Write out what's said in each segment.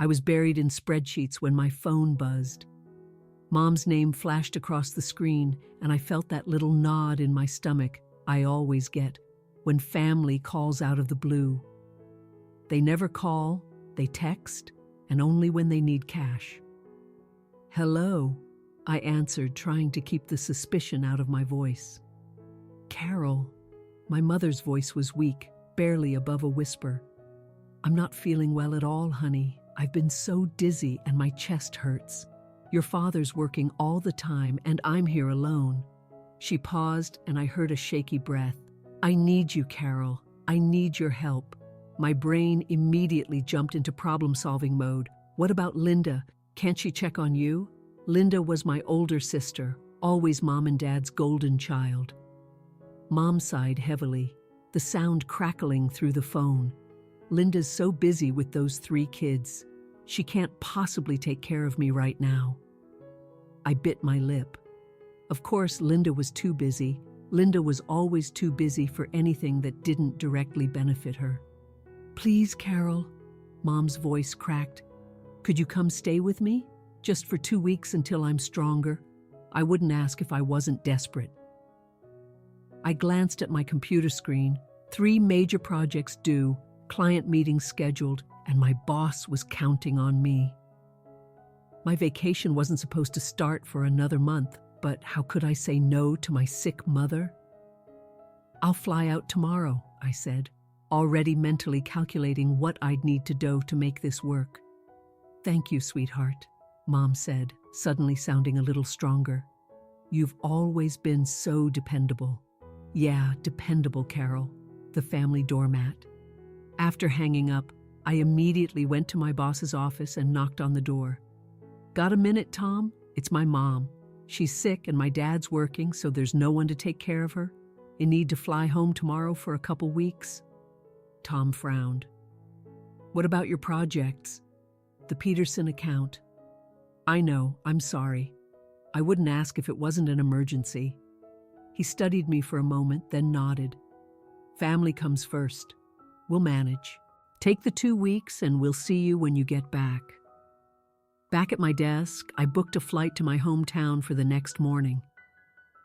I was buried in spreadsheets when my phone buzzed. Mom's name flashed across the screen, and I felt that little nod in my stomach I always get when family calls out of the blue. They never call, they text, and only when they need cash. "Hello," I answered, trying to keep the suspicion out of my voice. "Carol." My mother's voice was weak, barely above a whisper. "I'm not feeling well at all, honey. I've been so dizzy and my chest hurts. Your father's working all the time and I'm here alone." She paused and I heard a shaky breath. "I need you, Carol. I need your help." My brain immediately jumped into problem-solving mode. "What about Linda? Can't she check on you?" Linda was my older sister, always Mom and Dad's golden child. Mom sighed heavily, the sound crackling through the phone. "Linda's so busy with those 3 kids. She can't possibly take care of me right now." I bit my lip. Of course, Linda was too busy. Linda was always too busy for anything that didn't directly benefit her. "Please, Carol," Mom's voice cracked. "Could you come stay with me? Just for 2 weeks until I'm stronger. I wouldn't ask if I wasn't desperate." I glanced at my computer screen. 3 major projects due, client meetings scheduled, and my boss was counting on me. My vacation wasn't supposed to start for another month, but how could I say no to my sick mother? "I'll fly out tomorrow," I said, already mentally calculating what I'd need to do to make this work. "Thank you, sweetheart," Mom said, suddenly sounding a little stronger. "You've always been so dependable." "Yeah, dependable, Carol," the family doormat. After hanging up, I immediately went to my boss's office and knocked on the door. "Got a minute, Tom? It's my mom. She's sick and my dad's working, so there's no one to take care of her. You need to fly home tomorrow for a couple weeks." Tom frowned. "What about your projects?" "The Peterson account." "I know, I'm sorry. I wouldn't ask if it wasn't an emergency." He studied me for a moment, then nodded. "Family comes first. We'll manage. Take the 2 weeks and we'll see you when you get back." Back at my desk, I booked a flight to my hometown for the next morning.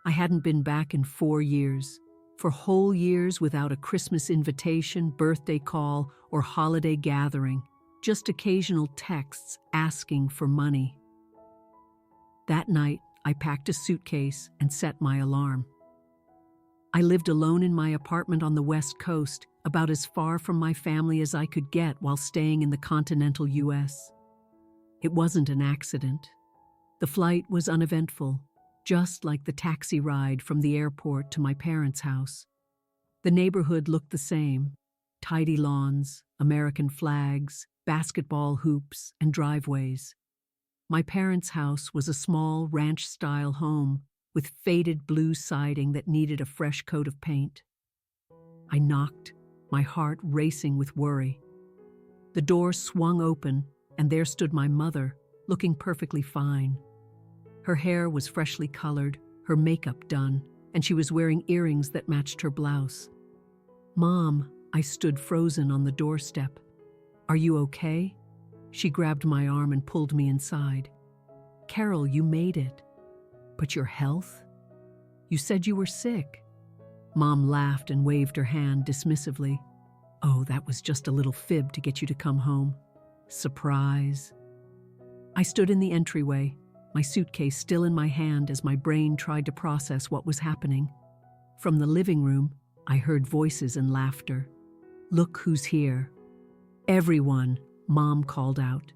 I hadn't been back in 4 years. For whole years without a Christmas invitation, birthday call, or holiday gathering. Just occasional texts asking for money. That night, I packed a suitcase and set my alarm. I lived alone in my apartment on the West Coast, about as far from my family as I could get while staying in the continental U.S. It wasn't an accident. The flight was uneventful, just like the taxi ride from the airport to my parents' house. The neighborhood looked the same: tidy lawns, American flags, basketball hoops, and driveways. My parents' house was a small ranch-style home with faded blue siding that needed a fresh coat of paint. I knocked, my heart racing with worry. The door swung open, and there stood my mother, looking perfectly fine. Her hair was freshly colored, her makeup done, and she was wearing earrings that matched her blouse. "Mom," I stood frozen on the doorstep. "Are you okay?" She grabbed my arm and pulled me inside. "Carol, you made it. But your health? You said you were sick." Mom laughed and waved her hand dismissively. "Oh, that was just a little fib to get you to come home. Surprise." I stood in the entryway, my suitcase still in my hand as my brain tried to process what was happening. From the living room, I heard voices and laughter. "Look who's here." "Everyone," Mom called out.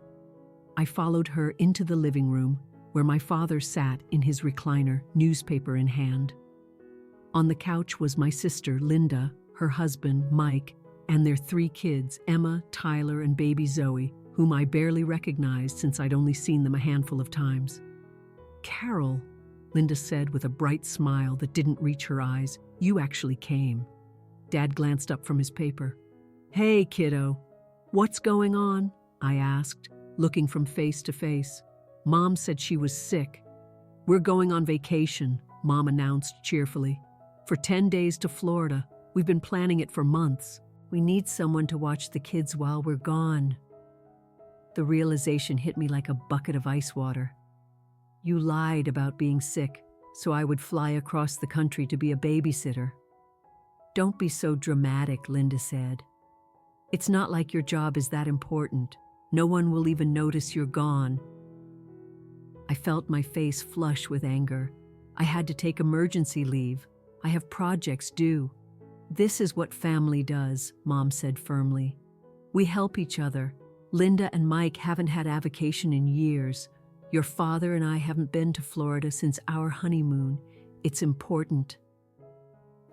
I followed her into the living room, where my father sat in his recliner, newspaper in hand. On the couch was my sister, Linda, her husband, Mike, and their 3 kids, Emma, Tyler, and baby Zoe, whom I barely recognized since I'd only seen them a handful of times. "Carol," Linda said with a bright smile that didn't reach her eyes, "you actually came." Dad glanced up from his paper. "Hey, kiddo. What's going on?" I asked, looking from face to face. Mom said she was sick. "We're going on vacation," Mom announced cheerfully. "For 10 days to Florida. We've been planning it for months. We need someone to watch the kids while we're gone." The realization hit me like a bucket of ice water. You lied about being sick, so I would fly across the country to be a babysitter. Don't be so dramatic, Linda said. It's not like your job is that important. No one will even notice you're gone. I felt my face flush with anger. I had to take emergency leave. I have projects due. This is what family does, Mom said firmly. We help each other. Linda and Mike haven't had a vacation in years. Your father and I haven't been to Florida since our honeymoon. It's important.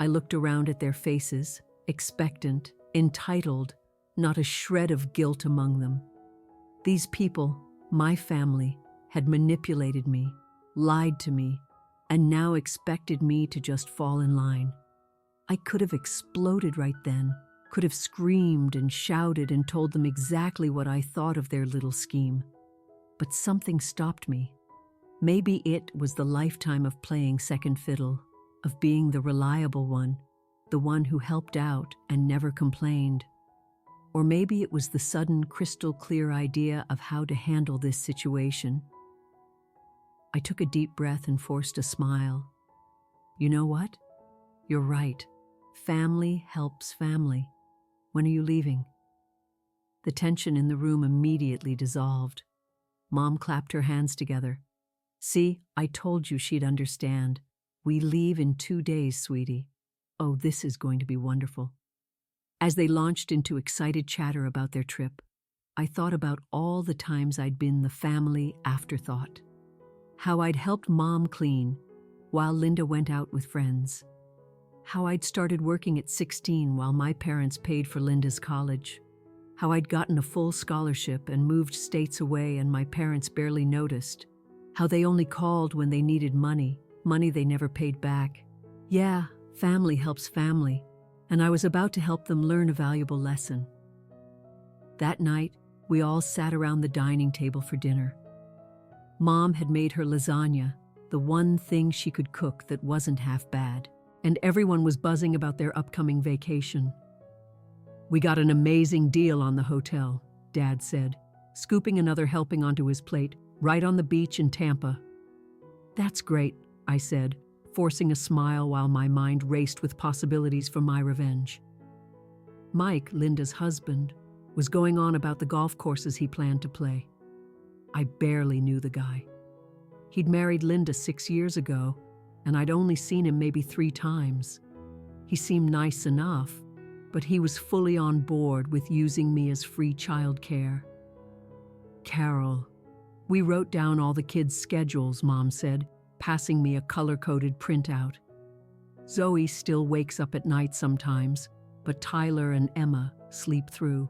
I looked around at their faces, expectant, entitled, not a shred of guilt among them. These people, my family, had manipulated me, lied to me, and now expected me to just fall in line. I could have exploded right then, could have screamed and shouted and told them exactly what I thought of their little scheme. But something stopped me. Maybe it was the lifetime of playing second fiddle, of being the reliable one, the one who helped out and never complained. Or maybe it was the sudden crystal clear idea of how to handle this situation. I took a deep breath and forced a smile. You know what? You're right. Family helps family. When are you leaving? The tension in the room immediately dissolved. Mom clapped her hands together. See, I told you she'd understand. We leave in 2 days, sweetie. Oh, this is going to be wonderful. As they launched into excited chatter about their trip, I thought about all the times I'd been the family afterthought. How I'd helped Mom clean while Linda went out with friends. How I'd started working at 16 while my parents paid for Linda's college. How I'd gotten a full scholarship and moved states away and my parents barely noticed. How they only called when they needed money they never paid back. Yeah, family helps family, and I was about to help them learn a valuable lesson. That night, we all sat around the dining table for dinner. Mom had made her lasagna, the one thing she could cook that wasn't half bad, and everyone was buzzing about their upcoming vacation. We got an amazing deal on the hotel, Dad said, scooping another helping onto his plate, right on the beach in Tampa. That's great, I said, forcing a smile while my mind raced with possibilities for my revenge. Mike, Linda's husband, was going on about the golf courses he planned to play. I barely knew the guy. He'd married Linda 6 years ago, and I'd only seen him maybe 3 times. He seemed nice enough, but he was fully on board with using me as free childcare. Carol. We wrote down all the kids' schedules, Mom said, passing me a color-coded printout. Zoe still wakes up at night sometimes, but Tyler and Emma sleep through.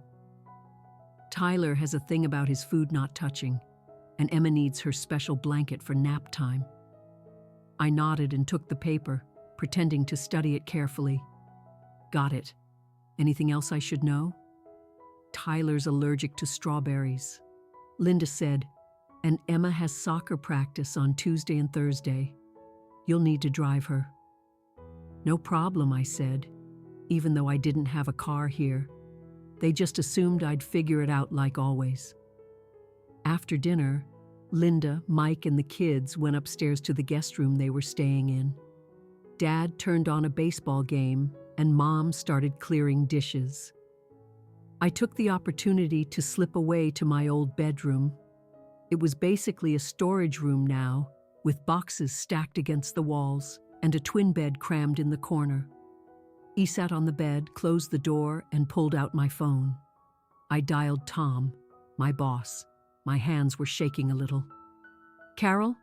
Tyler has a thing about his food not touching, and Emma needs her special blanket for nap time. I nodded and took the paper, pretending to study it carefully. Got it. Anything else I should know? Tyler's allergic to strawberries. Linda said, and Emma has soccer practice on Tuesday and Thursday. You'll need to drive her. No problem, I said, even though I didn't have a car here. They just assumed I'd figure it out like always. After dinner, Linda, Mike, and the kids went upstairs to the guest room they were staying in. Dad turned on a baseball game, and Mom started clearing dishes. I took the opportunity to slip away to my old bedroom. It was basically a storage room now, with boxes stacked against the walls and a twin bed crammed in the corner. He sat on the bed, closed the door, and pulled out my phone. I dialed Tom, my boss. My hands were shaking a little. Carol,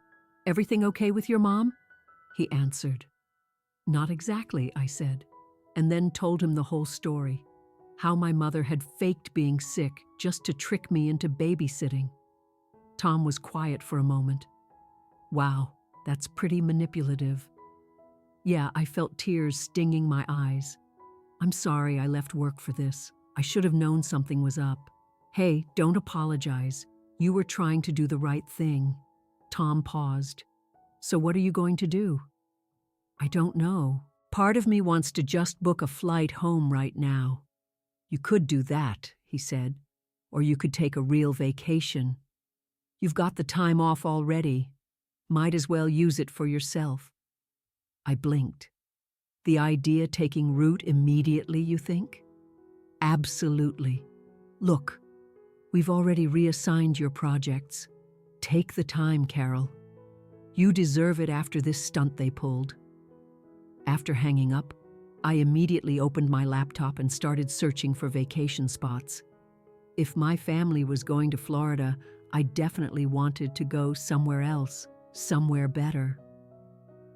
everything okay with your mom? He answered. Not exactly, I said, and then told him the whole story. How my mother had faked being sick just to trick me into babysitting. Tom was quiet for a moment. Wow, that's pretty manipulative. Yeah, I felt tears stinging my eyes. I'm sorry I left work for this. I should have known something was up. Hey, don't apologize. You were trying to do the right thing. Tom paused. So what are you going to do? I don't know. Part of me wants to just book a flight home right now. You could do that, he said. Or you could take a real vacation. You've got the time off already. Might as well use it for yourself. I blinked. The idea taking root immediately, you think? Absolutely. Look, we've already reassigned your projects. Take the time, Carol. You deserve it after this stunt they pulled. After hanging up, I immediately opened my laptop and started searching for vacation spots. If my family was going to Florida, I definitely wanted to go somewhere else, somewhere better.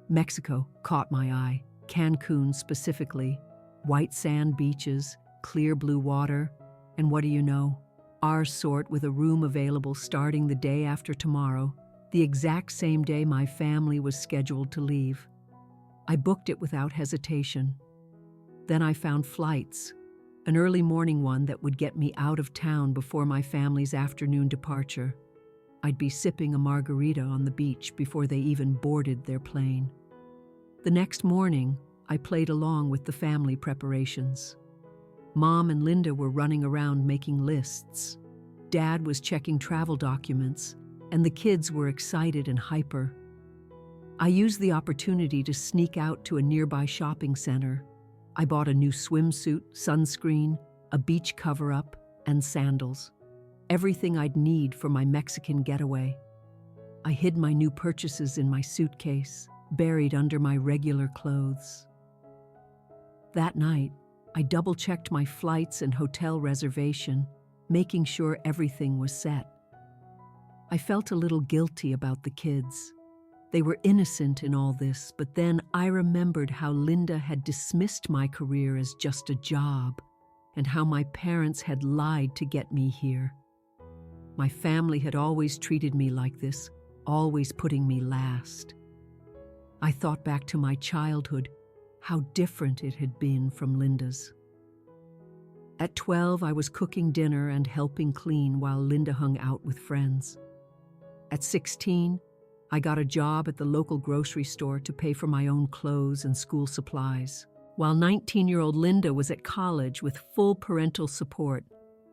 Mexico caught my eye, Cancun specifically. White sand beaches, clear blue water, and what do you know? Our sort with a room available starting the day after tomorrow, the exact same day my family was scheduled to leave. I booked it without hesitation. Then I found flights, an early morning one that would get me out of town before my family's afternoon departure. I'd be sipping a margarita on the beach before they even boarded their plane. The next morning, I played along with the family preparations. Mom and Linda were running around making lists. Dad was checking travel documents, and the kids were excited and hyper. I used the opportunity to sneak out to a nearby shopping center. I bought a new swimsuit, sunscreen, a beach cover-up, and sandals. Everything I'd need for my Mexican getaway. I hid my new purchases in my suitcase, buried under my regular clothes. That night, I double-checked my flights and hotel reservation, making sure everything was set. I felt a little guilty about the kids. They were innocent in all this, but then I remembered how Linda had dismissed my career as just a job, and how my parents had lied to get me here. My family had always treated me like this, always putting me last. I thought back to my childhood, how different it had been from Linda's. At 12, I was cooking dinner and helping clean while Linda hung out with friends. At 16, I got a job at the local grocery store to pay for my own clothes and school supplies. While 19-year-old Linda was at college with full parental support,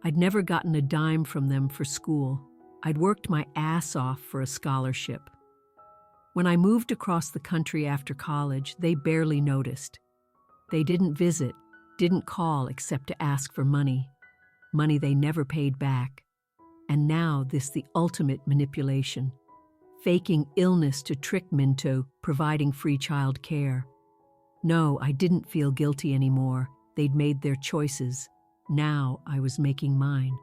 I'd never gotten a dime from them for school. I'd worked my ass off for a scholarship. When I moved across the country after college, they barely noticed. They didn't visit, didn't call except to ask for money. Money they never paid back. And now the ultimate manipulation. Faking illness to trick me into providing free child care. No, I didn't feel guilty anymore. They'd made their choices. Now I was making mine.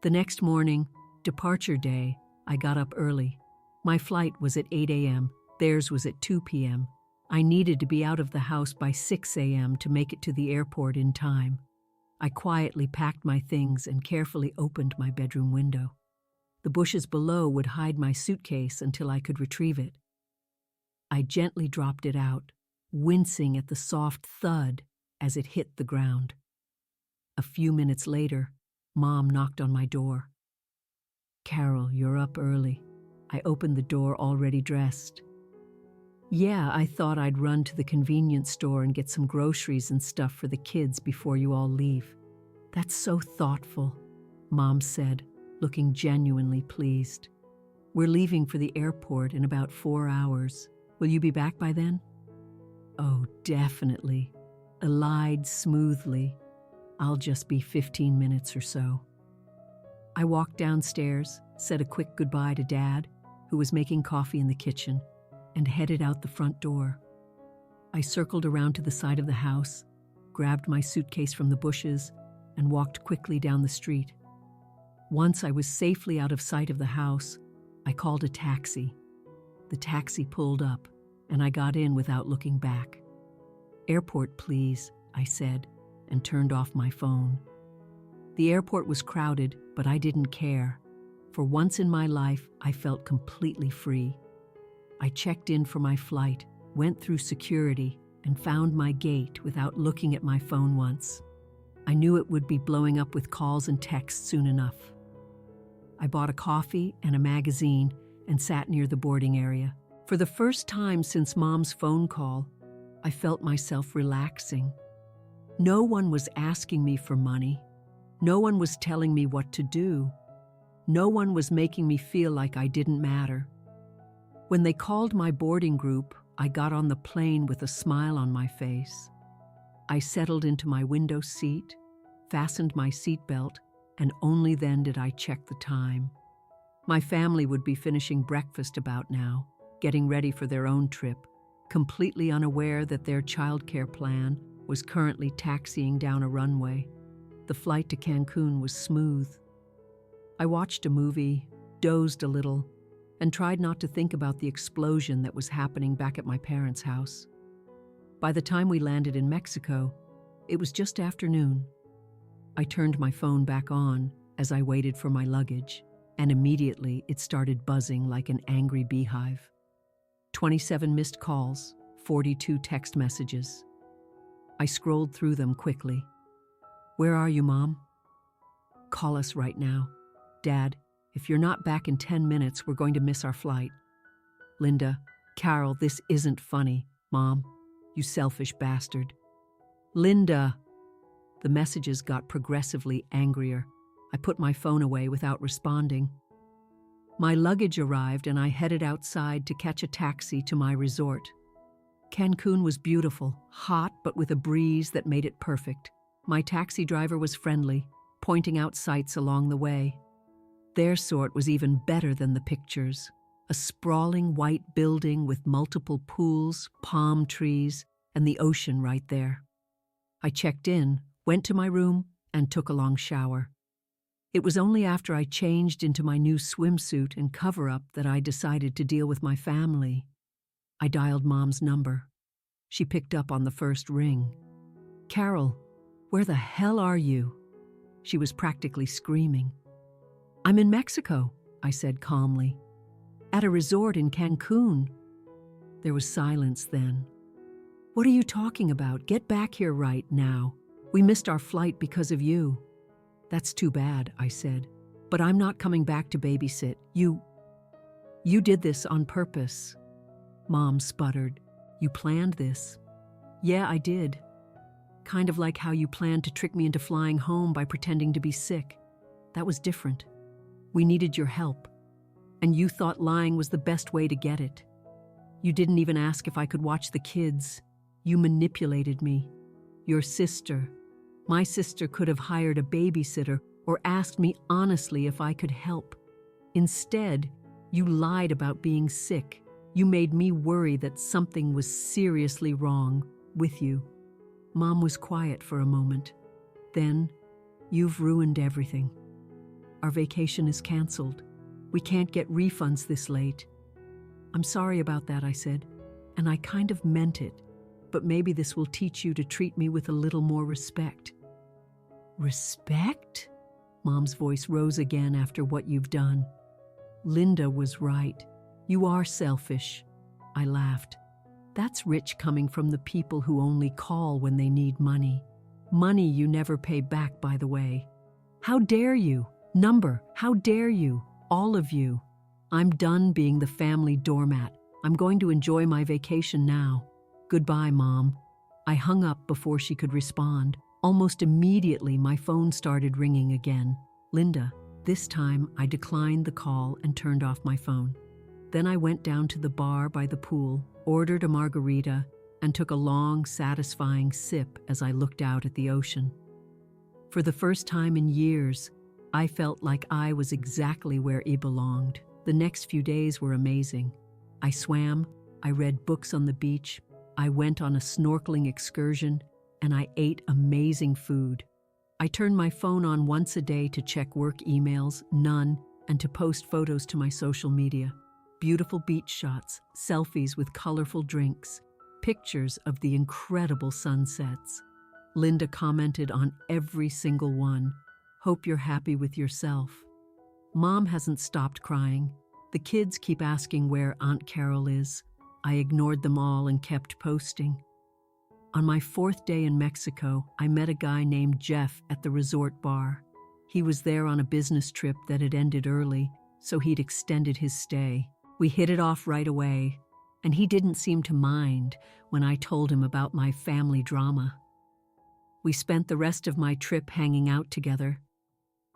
The next morning, departure day, I got up early. My flight was at 8 a.m., theirs was at 2 p.m. I needed to be out of the house by 6 a.m. to make it to the airport in time. I quietly packed my things and carefully opened my bedroom window. The bushes below would hide my suitcase until I could retrieve it. I gently dropped it out, wincing at the soft thud as it hit the ground. A few minutes later, Mom knocked on my door. "Carol, you're up early." I opened the door already dressed. "Yeah, I thought I'd run to the convenience store and get some groceries and stuff for the kids before you all leave." "That's so thoughtful," Mom said, looking genuinely pleased. "We're leaving for the airport in about 4 hours. Will you be back by then?" "Oh, definitely," I lied smoothly. "I'll just be 15 minutes or so." I walked downstairs, said a quick goodbye to Dad, who was making coffee in the kitchen, and headed out the front door. I circled around to the side of the house, grabbed my suitcase from the bushes, and walked quickly down the street. Once I was safely out of sight of the house, I called a taxi. The taxi pulled up, and I got in without looking back. "Airport, please," I said, and turned off my phone. The airport was crowded, but I didn't care. For once in my life, I felt completely free. I checked in for my flight, went through security, and found my gate without looking at my phone once. I knew it would be blowing up with calls and texts soon enough. I bought a coffee and a magazine and sat near the boarding area. For the first time since Mom's phone call, I felt myself relaxing. No one was asking me for money. No one was telling me what to do. No one was making me feel like I didn't matter. When they called my boarding group, I got on the plane with a smile on my face. I settled into my window seat, fastened my seatbelt, and only then did I check the time. My family would be finishing breakfast about now, getting ready for their own trip, completely unaware that their childcare plan was currently taxiing down a runway. The flight to Cancun was smooth. I watched a movie, dozed a little, and tried not to think about the explosion that was happening back at my parents' house. By the time we landed in Mexico, it was just afternoon. I turned my phone back on as I waited for my luggage, and immediately it started buzzing like an angry beehive. 27 missed calls, 42 text messages. I scrolled through them quickly. "Where are you, Mom? Call us right now. Dad, if you're not back in 10 minutes, we're going to miss our flight. Linda, Carol, this isn't funny. Mom, you selfish bastard. Linda." The messages got progressively angrier. I put my phone away without responding. My luggage arrived and I headed outside to catch a taxi to my resort. Cancun was beautiful, hot but with a breeze that made it perfect. My taxi driver was friendly, pointing out sights along the way. Their sort was even better than the pictures. A sprawling white building with multiple pools, palm trees, and the ocean right there. I checked in, went to my room, and took a long shower. It was only after I changed into my new swimsuit and cover-up that I decided to deal with my family. I dialed Mom's number. She picked up on the first ring. "Carol, where the hell are you?" She was practically screaming. "I'm in Mexico," I said calmly. "At a resort in Cancun." There was silence then. "What are you talking about? Get back here right now. We missed our flight because of you." "That's too bad," I said. "But I'm not coming back to babysit. You did this on purpose." Mom sputtered. "You planned this?" "Yeah, I did. Kind of like how you planned to trick me into flying home by pretending to be sick. That was different. We needed your help. And you thought lying was the best way to get it. You didn't even ask if I could watch the kids. You manipulated me. Your sister. My sister could have hired a babysitter or asked me honestly if I could help. Instead, you lied about being sick. You made me worry that something was seriously wrong with you." Mom was quiet for a moment. Then, "You've ruined everything. Our vacation is canceled. We can't get refunds this late." "I'm sorry about that," I said, "and I kind of meant it. But maybe this will teach you to treat me with a little more respect." "Respect?" Mom's voice rose again after what you've done. "Linda was right. You are selfish." I laughed. "That's rich coming from the people who only call when they need money. Money you never pay back, by the way. How dare you? How dare you? All of you. I'm done being the family doormat. I'm going to enjoy my vacation now. Goodbye, Mom." I hung up before she could respond. Almost immediately, my phone started ringing again. "Linda." This time, I declined the call and turned off my phone. Then I went down to the bar by the pool, ordered a margarita, and took a long, satisfying sip as I looked out at the ocean. For the first time in years, I felt like I was exactly where I belonged. The next few days were amazing. I swam, I read books on the beach, I went on a snorkeling excursion, and I ate amazing food. I turned my phone on once a day to check work emails, none, and to post photos to my social media. Beautiful beach shots, selfies with colorful drinks, pictures of the incredible sunsets. Linda commented on every single one. "Hope you're happy with yourself." Mom hasn't stopped crying. The kids keep asking where Aunt Carol is. I ignored them all and kept posting. On my 4th day in Mexico, I met a guy named Jeff at the resort bar. He was there on a business trip that had ended early, so he'd extended his stay. We hit it off right away, and he didn't seem to mind when I told him about my family drama. We spent the rest of my trip hanging out together,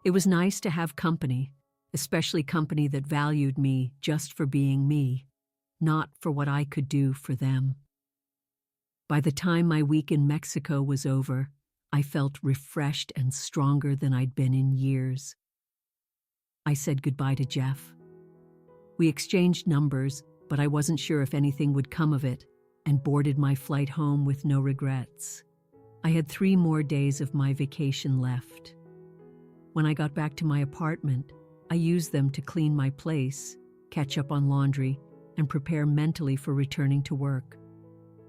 It was nice to have company, especially company that valued me just for being me, not for what I could do for them. By the time my week in Mexico was over, I felt refreshed and stronger than I'd been in years. I said goodbye to Jeff. We exchanged numbers, but I wasn't sure if anything would come of it, and boarded my flight home with no regrets. I had 3 more days of my vacation left. When I got back to my apartment, I used them to clean my place, catch up on laundry, and prepare mentally for returning to work.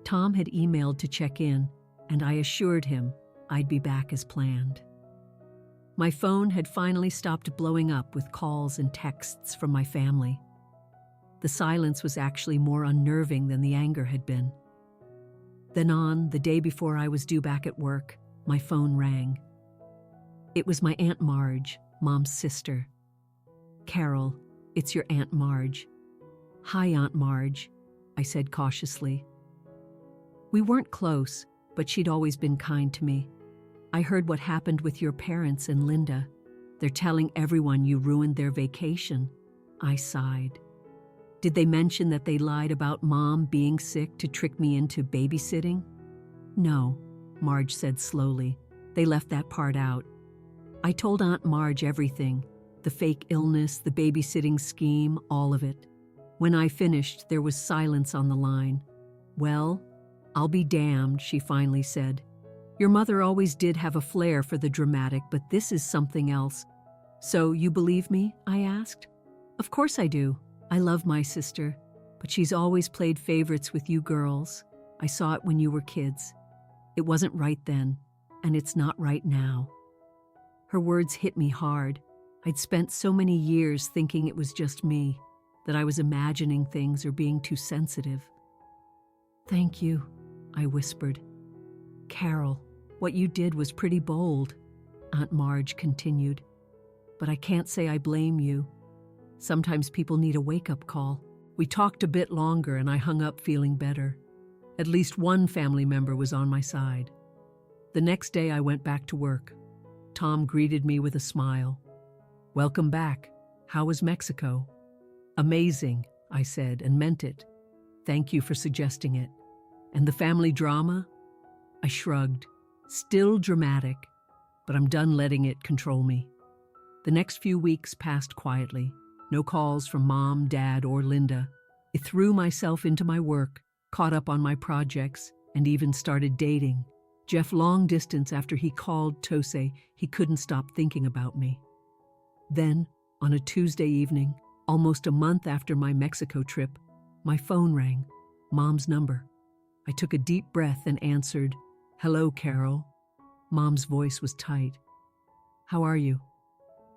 Tom had emailed to check in, and I assured him I'd be back as planned. My phone had finally stopped blowing up with calls and texts from my family. The silence was actually more unnerving than the anger had been. Then on the day before I was due back at work, my phone rang. It was my Aunt Marge, Mom's sister. "Carol, it's your Aunt Marge." "Hi, Aunt Marge," I said cautiously. We weren't close, but she'd always been kind to me. "I heard what happened with your parents and Linda. They're telling everyone you ruined their vacation." I sighed. "Did they mention that they lied about Mom being sick to trick me into babysitting?" "No," Marge said slowly. "They left that part out. I told Aunt Marge everything, the fake illness, the babysitting scheme, all of it. When I finished, there was silence on the line. "Well, I'll be damned," she finally said. "Your mother always did have a flair for the dramatic, but this is something else." "So you believe me?" I asked. "Of course I do. I love my sister, but she's always played favorites with you girls. I saw it when you were kids. It wasn't right then, and it's not right now." Her words hit me hard. I'd spent so many years thinking it was just me, that I was imagining things or being too sensitive. "Thank you," I whispered. "Carol, what you did was pretty bold," Aunt Marge continued. "But I can't say I blame you. Sometimes people need a wake-up call." We talked a bit longer and I hung up feeling better. At least one family member was on my side. The next day I went back to work. Tom greeted me with a smile. "Welcome back. How was Mexico?" "Amazing," I said, and meant it. "Thank you for suggesting it." "And the family drama?" I shrugged. "Still dramatic, but I'm done letting it control me." The next few weeks passed quietly. No calls from Mom, Dad, or Linda. I threw myself into my work, caught up on my projects, and even started dating. Jeff long distance after he called to say he couldn't stop thinking about me. Then, on a Tuesday evening, almost a month after my Mexico trip, my phone rang, Mom's number. I took a deep breath and answered, "Hello, Carol." Mom's voice was tight. "How are you?"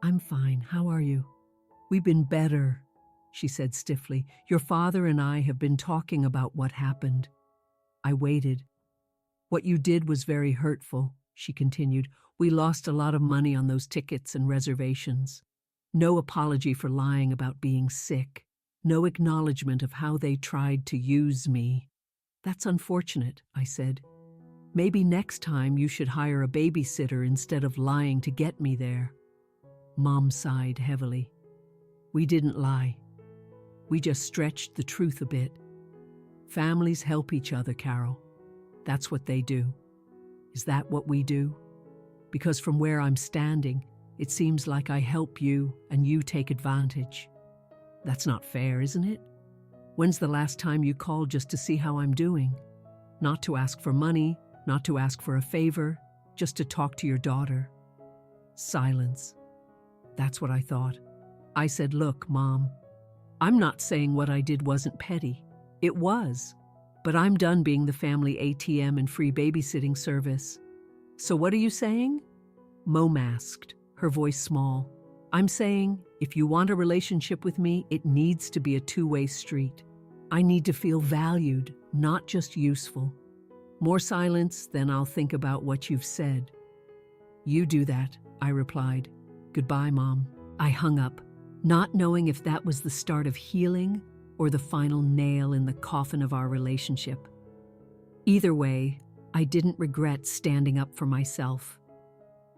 "I'm fine. How are you?" "We've been better," she said stiffly. "Your father and I have been talking about what happened." I waited. "What you did was very hurtful," she continued. "We lost a lot of money on those tickets and reservations. No apology for lying about being sick. No acknowledgement of how they tried to use me." "That's unfortunate," I said. "Maybe next time you should hire a babysitter instead of lying to get me there." Mom sighed heavily. "We didn't lie. We just stretched the truth a bit. Families help each other, Carol. That's what they do. Is that what we do? Because from where I'm standing, it seems like I help you and you take advantage. That's not fair, isn't it? When's the last time you called just to see how I'm doing? Not to ask for money, not to ask for a favor, just to talk to your daughter." Silence. That's what I thought. I said, "Look, Mom, I'm not saying what I did wasn't petty. It was. But I'm done being the family ATM and free babysitting service." "So what are you saying?" Mo masked, her voice small. "I'm saying, if you want a relationship with me, it needs to be a two-way street. I need to feel valued, not just useful." More silence, then I'll think about what you've said. "You do that," I replied. "Goodbye, Mom." I hung up, not knowing if that was the start of healing or the final nail in the coffin of our relationship. Either way, I didn't regret standing up for myself.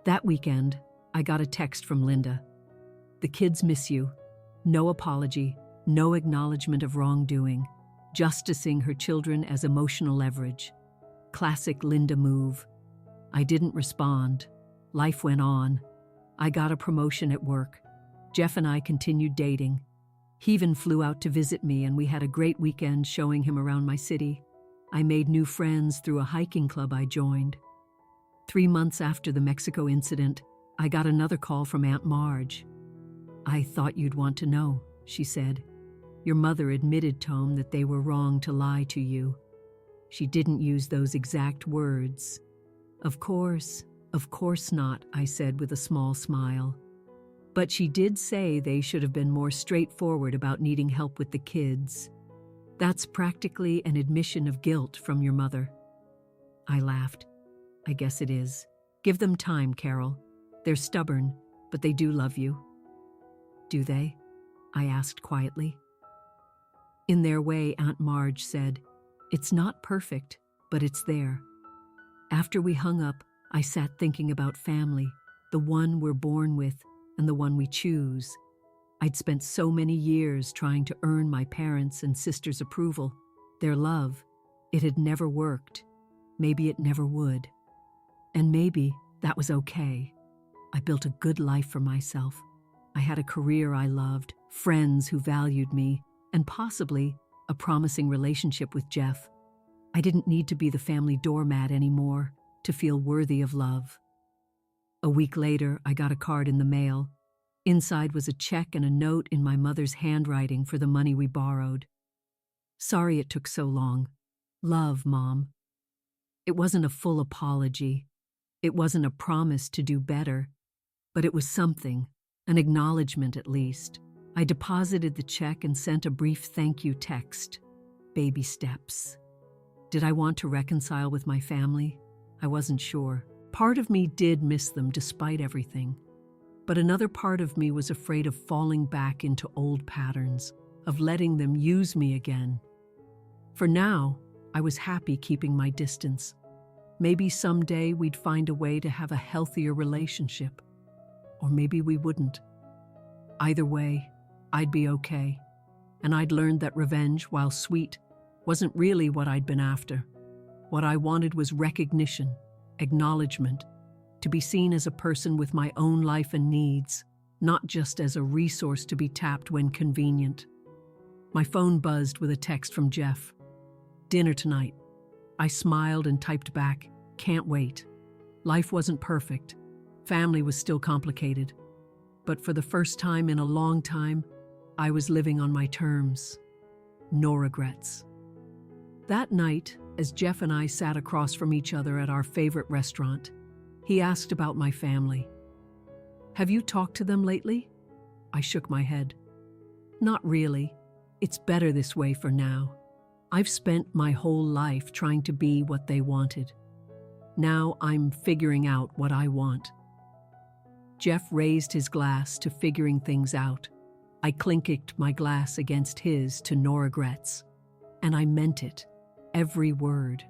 That weekend, I got a text from Linda. "The kids miss you. No apology, no acknowledgement of wrongdoing. Justicing her children as emotional leverage. Classic Linda move." I didn't respond. Life went on. I got a promotion at work. Jeff and I continued dating. He even flew out to visit me, and we had a great weekend showing him around my city. I made new friends through a hiking club I joined. 3 months after the Mexico incident, I got another call from Aunt Marge. "I thought you'd want to know," she said. "Your mother admitted, Tom, that they were wrong to lie to you." She didn't use those exact words. Of course not," I said with a small smile. "But she did say they should have been more straightforward about needing help with the kids. That's practically an admission of guilt from your mother." I laughed. "I guess it is. Give them time, Carol. They're stubborn, but they do love you." "Do they?" I asked quietly. In their way, Aunt Marge said, "It's not perfect, but it's there." After we hung up, I sat thinking about family, the one we're born with and the one we choose. I'd spent so many years trying to earn my parents' and sisters' approval, their love. It had never worked. Maybe it never would. And maybe that was okay. I built a good life for myself. I had a career I loved, friends who valued me, and possibly a promising relationship with Jeff. I didn't need to be the family doormat anymore to feel worthy of love. A week later, I got a card in the mail. Inside was a check and a note in my mother's handwriting for the money we borrowed. "Sorry it took so long. Love, Mom." It wasn't a full apology. It wasn't a promise to do better. But it was something, an acknowledgement at least. I deposited the check and sent a brief thank you text. Baby steps. Did I want to reconcile with my family? I wasn't sure. Part of me did miss them despite everything. But another part of me was afraid of falling back into old patterns, of letting them use me again. For now, I was happy keeping my distance. Maybe someday we'd find a way to have a healthier relationship. Or maybe we wouldn't. Either way, I'd be okay. And I'd learned that revenge, while sweet, wasn't really what I'd been after. What I wanted was recognition, acknowledgement, to be seen as a person with my own life and needs, not just as a resource to be tapped when convenient. My phone buzzed with a text from Jeff. "Dinner tonight." I smiled and typed back, "Can't wait." Life wasn't perfect. Family was still complicated. But for the first time in a long time, I was living on my terms. No regrets. That night, as Jeff and I sat across from each other at our favorite restaurant, he asked about my family. "Have you talked to them lately?" I shook my head. "Not really. It's better this way for now. I've spent my whole life trying to be what they wanted. Now I'm figuring out what I want." Jeff raised his glass to figuring things out. I clinked my glass against his to no regrets. And I meant it, every word.